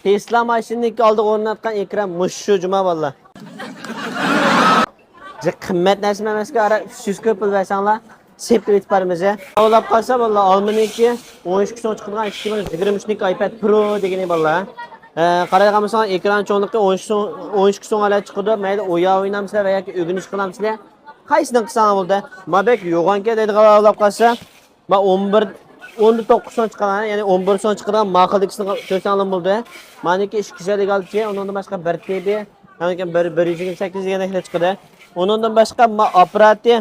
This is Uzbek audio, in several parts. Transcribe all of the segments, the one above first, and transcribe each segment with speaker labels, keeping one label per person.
Speaker 1: Tesla mashinaniki oldiga o'rnatgan ekran mushu juma valla. Qimmat narsa emasga ara 300 ko'p pul bersanglar, sepib etib beramiz. Avlab qolsa valla Almaniki 13 so'm chiqadigan 2023 iPad Pro degani valla. Qaraydigan bo'lsang ekran cho'nliqi 13 so'm olib chiqadi. Mayli o'ya o'ynamsizlar va yoki o'g'inish qilamsizlar. Qaysini qilsang bo'ldi. Mabek yo'g'onga deydigan avlab qolsa, va 19 so'm chiqaran, ya'ni 11 so'm chiqaran ma'qullikni ko'rsanglar bo'ldi. Meniki 256, undan boshqa 1 TB, yoki 128 deganlar chiqadi. Onundan başqa aparatı,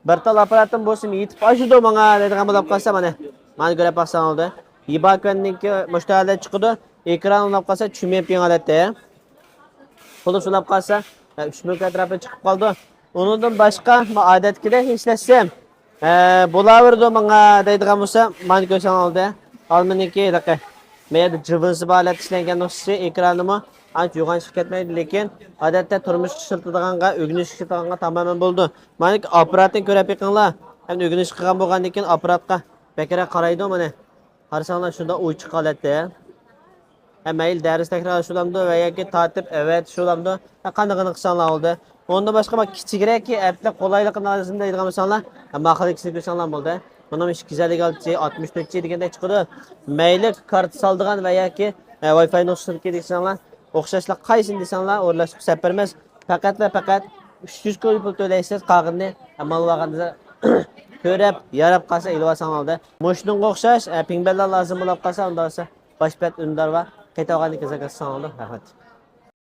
Speaker 1: bir tal aparatim bo'lsin yetib oshidi menga deydigan bo'lib qolsa mana. Mana ko'rib baxsan oldi. Yibakvenniki mushtarlar chiqdi. Ekran olib qolsa tushmayib holatda. Pul olib qolsa 3 ming atrofida chiqib qoldi. Onundan başqa odatgida eslatsam, bo'laverdi menga deydigan bo'lsa, mana ko'rsan oldi. Almaniki daqiqa. Meyda jibinsi holat ishlangan nuqsi ekranimi ancha yo'g'on ketmaydi, lekin odatda turmush ishiltidiganga, o'g'inish ishiltidiganga tamamen bo'ldi. Mana apparatni ko'rib yiqinglar. Ham o'g'inish qilgan bo'lgandan keyin apparatga bekara qaraydi mana. Qarasanglar shunda o'ychi holatda. Mayl dars takror shulamdi va yoki tartib evet shulamdi. Qanday qilsanglar oldi. Onda boshqa kichikroq applar qulayligini nazarda deydigan bo'lsanglar, ma'qullikni ko'rsanglar bo'ldi. Bunun ish güzellik alıcı 64 deganda chiqadi. Mayli kart saldigan va yoki Wi-Fi nuqsini keraksanlar, o'xshashlar qaysini desanglar, o'rlashib saparmas. Faqat va faqat 300 ko'p pul to'laysiz, qog'inni amal vaqtida ko'rib, yarab qolsa ilib olsanglar. Moshunga o'xshash pingballar lozim bo'lib qolsa, unda boshpat undar va qaytag'anlik zakat sanaldi. Rahmat.